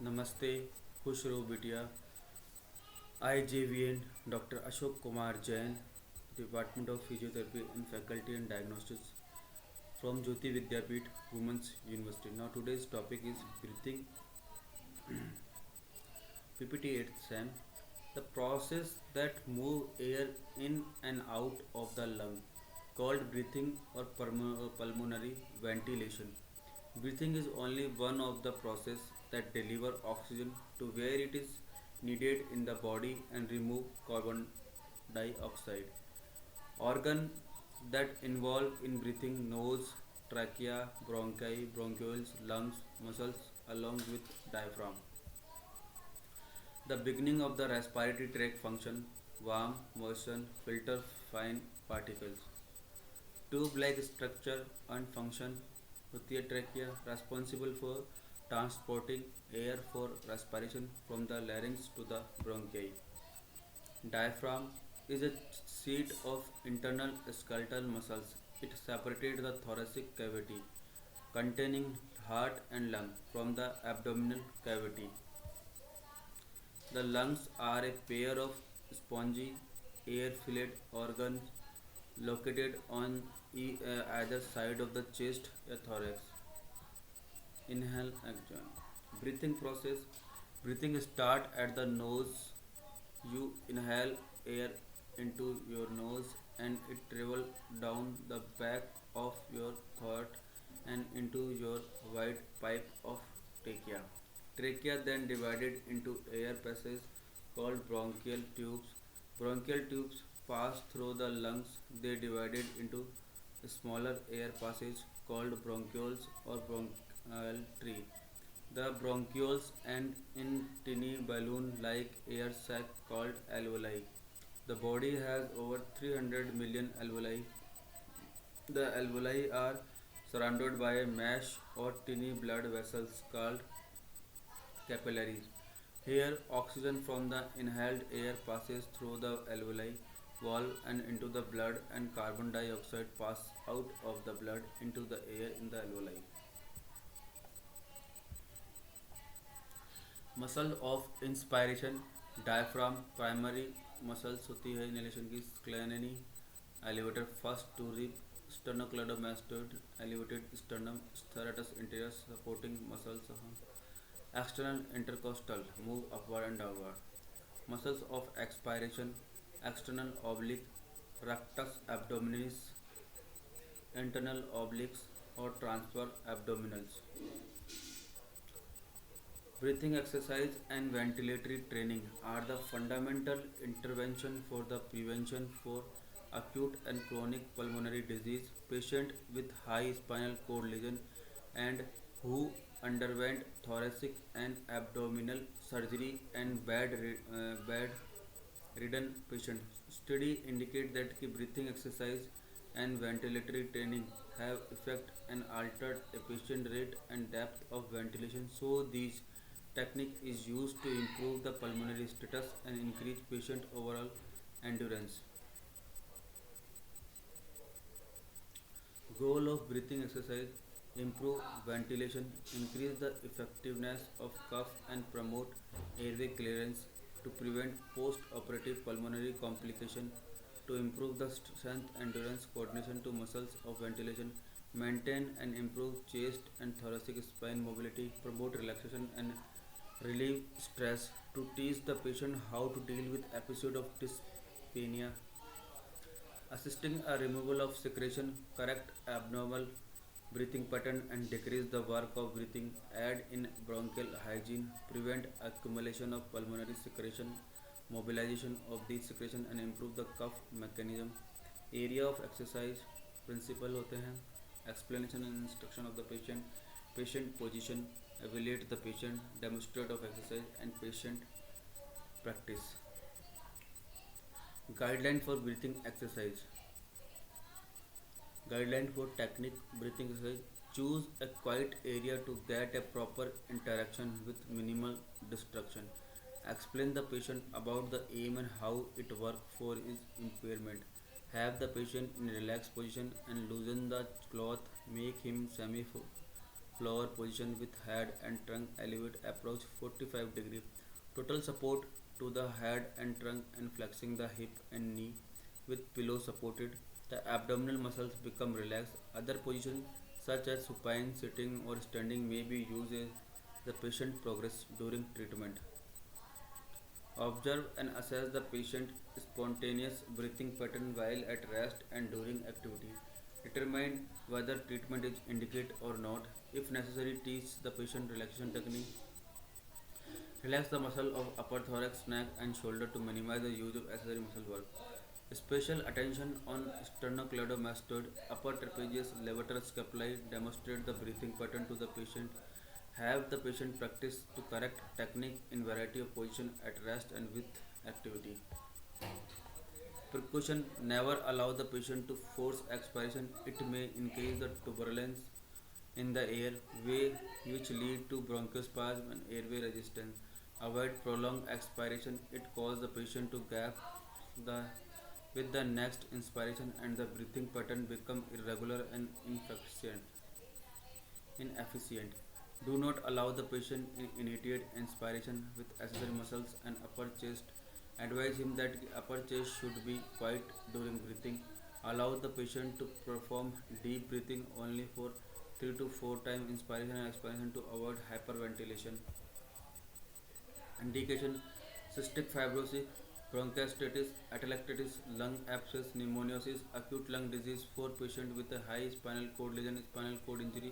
नमस्ते, खुश रहो बिटिया। IJVN Dr. Ashok Kumar Jain, Department of Physiotherapy and Faculty and Diagnostics from Jyoti Vidyapeeth Women's University. Now today's topic is breathing PPT 8th SEM. The process that move air in and out of the lung called breathing or pulmonary ventilation. Breathing is only one of the process that deliver oxygen to where it is needed in the body and remove carbon dioxide. Organ that involve in breathing: nose, trachea, bronchi, bronchioles, lungs, muscles along with diaphragm. The beginning of the respiratory tract function: warm, moisten, filter fine particles. Tube-like structure and function: होती है trachea, responsible for transporting air for respiration from the larynx to the bronchi. Diaphragm is a seat of internal skeletal muscles. It separated the thoracic cavity containing heart and lung from the abdominal cavity. The lungs are a pair of spongy, air-filled organs located on either side of the chest or thorax. Inhale, exhale. Breathing process. Breathing start at the nose. You inhale air into your nose and it travel down the back of your throat and into your wide pipe of trachea. Trachea then divided into air passages called bronchial tubes. Bronchial tubes pass through the lungs. They divided into smaller air passages called bronchioles or bronchial tree. The bronchioles end in tiny balloon-like air sac called alveoli. The body has over 300 million alveoli. The alveoli are surrounded by a mesh or tiny blood vessels called capillaries. Here, oxygen from the inhaled air passes through the alveoli wall and into the blood, and carbon dioxide passes out of the blood into the air in the alveoli. Muscle of inspiration. Diaphragm primary muscles होती है inhalation की. Scaleni elevated first two rib. Sternocleidomastoid elevated sternum. Serratus anterior supporting muscles. External intercostal move upward and downward. Muscles of expiration. External oblique rectus abdominis. Internal obliques और transverse abdominals. Breathing exercise and ventilatory training are the fundamental intervention for the prevention for acute and chronic pulmonary disease. Patient with high spinal cord lesion and who underwent thoracic and abdominal surgery and bed-ridden patient. Study indicate that breathing exercise and ventilatory training have effect and altered a patient rate and depth of ventilation. So these technique is used to improve the pulmonary status and increase patient overall endurance. Goal of breathing exercise: improve ventilation, increase the effectiveness of cough and promote airway clearance to prevent post-operative pulmonary complication, to improve the strength, endurance, coordination to muscles of ventilation, maintain and improve chest and thoracic spine mobility, promote relaxation and relieve stress, to teach the patient how to deal with episode of dyspnea, assisting a removal of secretion, correct abnormal breathing pattern and decrease the work of breathing, aid in bronchial hygiene, prevent accumulation of pulmonary secretion, mobilization of these secretion and improve the cough mechanism. Area of exercise principle होते हैं. Explanation and instruction of the patient, patient position, evaluate the patient, demonstrate of exercise and patient practice. Guideline for breathing exercise. Guideline for technique breathing exercise: choose a quiet area to get a proper interaction with minimal distraction. Explain the patient about the aim and how it works for his impairment. Have the patient in relaxed position and loosen the cloth. Make him floor position with head and trunk elevate approach 45 degree. Total support to the head and trunk and flexing the hip and knee with pillow supported. The abdominal muscles become relaxed. Other positions such as supine, sitting or standing may be used as the patient progress during treatment. Observe and assess the patient's spontaneous breathing pattern while at rest and during activity. Determine whether treatment is indicated or not. If necessary, teach the patient relaxation technique. Relax the muscle of upper thorax, neck, and shoulder to minimize the use of accessory muscle work. Special attention on sternocleidomastoid, upper trapezius, levator scapulae. Demonstrate the breathing pattern to the patient. Have the patient practice to correct technique in variety of position at rest and with activity. Precaution: never allow the patient to force expiration. It may increase the turbulence in the air way which lead to bronchospasm and airway resistance. Avoid prolonged expiration. It causes the patient to gap the with the next inspiration and the breathing pattern become irregular and inefficient. Do not allow the patient initiate inspiration with accessory muscles and upper chest. Advise him that upper chest should be quiet during breathing. Allow the patient to perform deep breathing only for 3 to 4 times inspiration and expiration to avoid hyperventilation. Indication: cystic fibrosis, bronchitis, atelectasis, lung abscess, pneumonia, acute lung disease for patients with a high spinal cord lesion, spinal cord injury,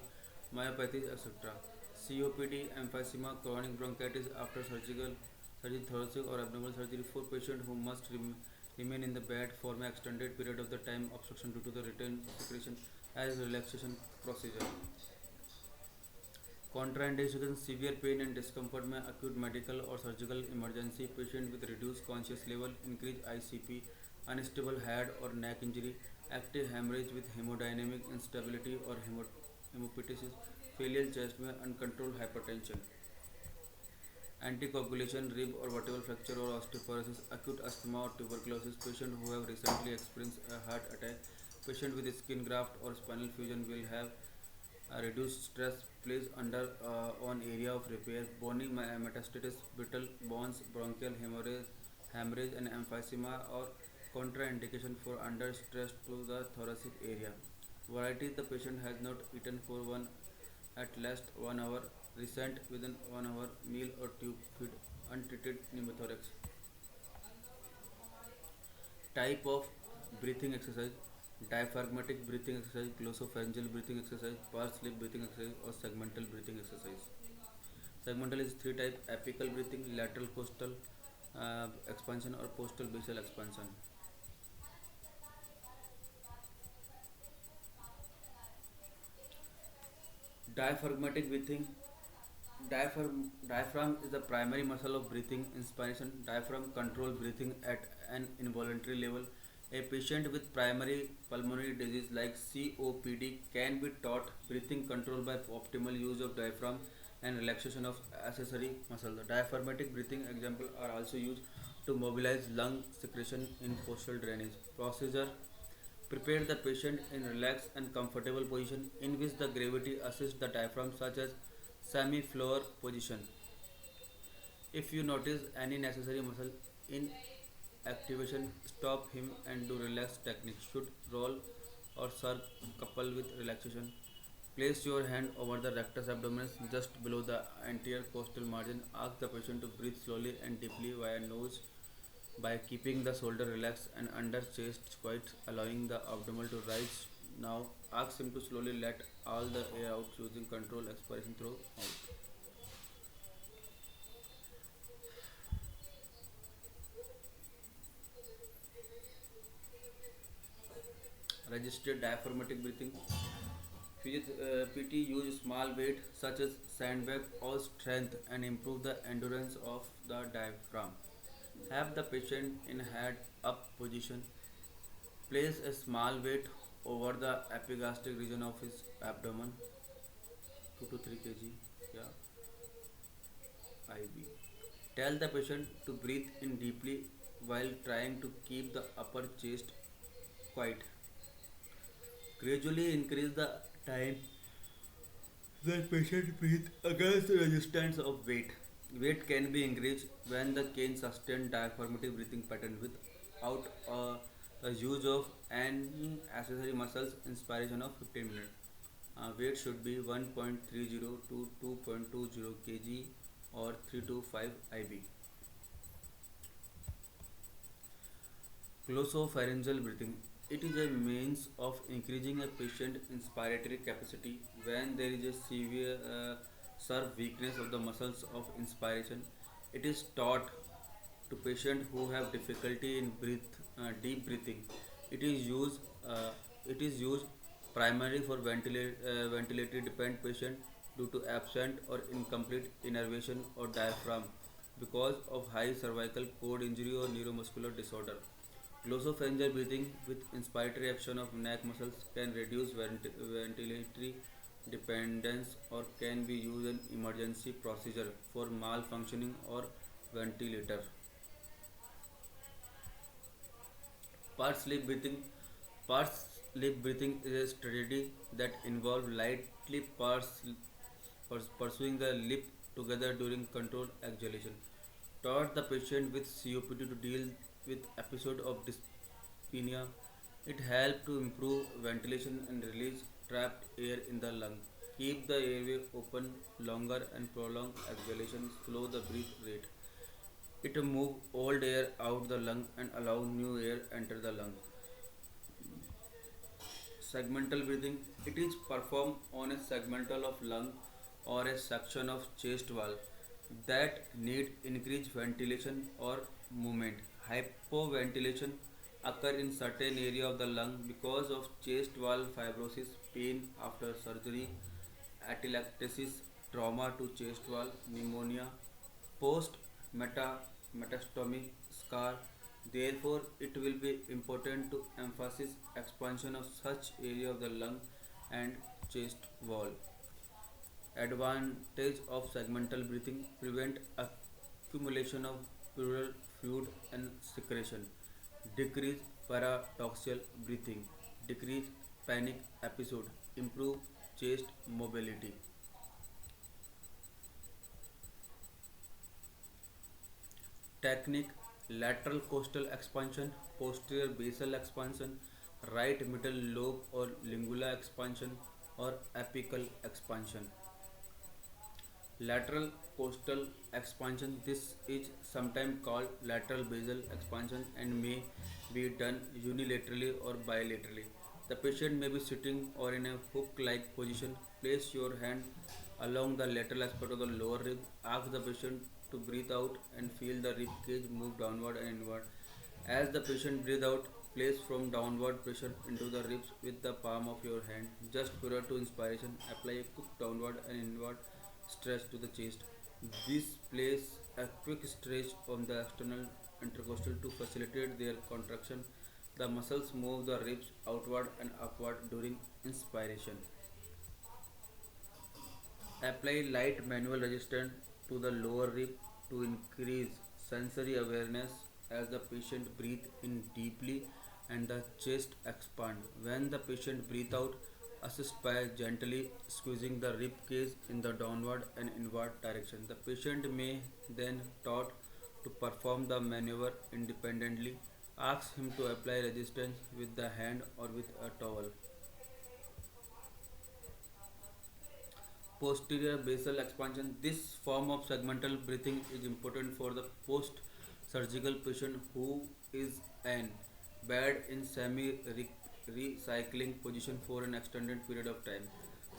myopathy, etc. COPD, emphysema, chronic bronchitis after surgery, thoracic or abdominal surgery for patients who must remain in the bed for an extended period of the time, obstruction due to the return secretion as relaxation procedure. Contraindications: severe pain and discomfort may acute medical or surgical emergency, patient with reduced conscious level, increased ICP, unstable head or neck injury, active hemorrhage with hemodynamic instability or hemoptysis, failure chest may uncontrolled hypertension. Anticoagulation, rib or vertebral fracture or osteoporosis, acute asthma or tuberculosis, patient who have recently experienced a heart attack, patient with skin graft or spinal fusion will have a reduced stress placed under on area of repair, bony metastasis, brittle bones, bronchial hemorrhage and emphysema or contraindication for under stress to the thoracic area. Variety: the patient has not eaten for one at least 1 hour, recent within 1 hour meal or tube feed, untreated pneumothorax. Type of breathing exercise: diaphragmatic breathing exercise, glossopharyngeal breathing exercise, pursed lip breathing exercise, or segmental breathing exercise. Segmental is three types: apical breathing, lateral costal expansion, or postal basal expansion. Diaphragmatic breathing. Diaphragm is the primary muscle of breathing. Inspiration: diaphragm control breathing at an involuntary level. A patient with primary pulmonary disease like COPD can be taught breathing control by optimal use of diaphragm and relaxation of accessory muscles. Diaphragmatic breathing examples are also used to mobilize lung secretion in postal drainage. Procedure: prepare the patient in relaxed and comfortable position in which the gravity assists the diaphragm such as semi-floor position. If you notice any necessary muscle in activation, stop him and do relaxed technique. Should roll or surge coupled with relaxation. Place your hand over the rectus abdominis just below the anterior costal margin. Ask the patient to breathe slowly and deeply via nose by keeping the shoulder relaxed and under chest quiet, allowing the abdomen to rise. Now ask him to slowly let all the air out using control expiration through mouth. Registered diaphragmatic breathing. PT use small weight such as sandbag or strength and improve the endurance of the diaphragm. Have the patient in head up position. Place a small weight over the epigastric region of his abdomen, 2 to 3 kg. Yeah, IB. Tell the patient to breathe in deeply while trying to keep the upper chest quiet. Gradually increase the time The patient breathes against the resistance of weight. Weight can be increased when the cane sustains diaphragmatic breathing pattern without the use of any accessory muscles. Inspiration of 15 minutes. Weight should be 1.30 to 2.20 kg or 3 to 5 IB. Glossopharyngeal breathing. It is a means of increasing a patient's inspiratory capacity when there is a severe weakness of the muscles of inspiration. It is taught to patients who have difficulty in deep breathing. It is used. It is used primarily for ventilator dependent patient due to absent or incomplete innervation or diaphragm because of high cervical cord injury or neuromuscular disorder. Glossopharyngeal breathing with inspiratory action of neck muscles can reduce ventilatory dependence or can be used in emergency procedure for malfunctioning or ventilator. Part sleep breathing. Part sleep breathing is a strategy that involves lightly pursuing the lip together during controlled exhalation. Taught the patient with COPD to deal with episode of dyspnea. It helps to improve ventilation and release trapped air in the lung. Keep the airway open longer and prolong exhalation. Slow the breath rate. It move old air out the lung and allow new air enter the lung. Segmental breathing. It is performed on a segmental of lung or a section of chest wall that need increased ventilation or movement. Hypoventilation occur in certain area of the lung because of chest wall fibrosis, pain after surgery, atelectasis, trauma to chest wall, pneumonia, post metastomy scar. Therefore, it will be important to emphasize expansion of such area of the lung and chest wall. Advantage of segmental breathing: prevent accumulation of pleural fluid and secretion, decrease paradoxial breathing, decrease panic episode, improve chest mobility. Technique: lateral costal expansion, posterior basal expansion, right middle lobe or lingula expansion, or apical expansion. Lateral costal expansion. This is sometimes called lateral basal expansion and may be done unilaterally or bilaterally. The patient may be sitting or in a hook-like position. Place your hand along the lateral aspect of the lower rib. Ask the patient to breathe out and feel the rib cage move downward and inward. As the patient breathes out, place from downward pressure into the ribs with the palm of your hand. Just prior to inspiration, apply a quick downward and inward stretch to the chest. This place a quick stretch on the external intercostal to facilitate their contraction. The muscles move the ribs outward and upward during inspiration. Apply light manual resistance to the lower rib to increase sensory awareness as the patient breathes in deeply and the chest expands. When the patient breathes out, assist by gently squeezing the rib cage in the downward and inward direction. The patient may then taught to perform the maneuver independently. Ask him to apply resistance with the hand or with a towel. Posterior basal expansion. This form of segmental breathing is important for the post surgical patient who is in bed in semi recycling position for an extended period of time.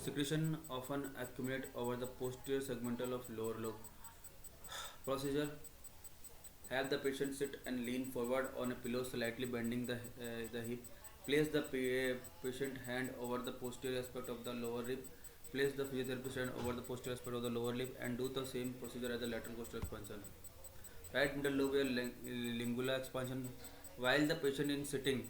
Secretion often accumulate over the posterior segmental of lower lobe. Procedure: have the patient sit and lean forward on a pillow, slightly bending the hip. Place the patient hand over the posterior aspect of the lower rib. Place the physiotherapist hand over the posterior aspect of the lower rib and do the same procedure as the lateral costal expansion. Right middle lobe lingula expansion. While the patient is sitting,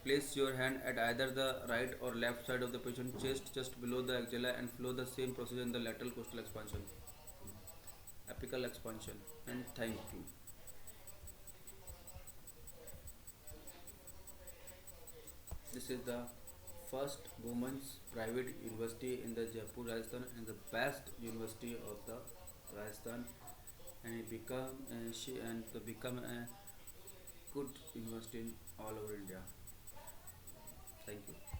place your hand at either the right or left side of the patient chest just below the axilla and follow the same procedure in the lateral costal expansion, apical expansion. And thank you. This is the first women's private university in the Jaipur, Rajasthan, and the best university of the Rajasthan, and it become she and to become a good university in all over India. Thank you.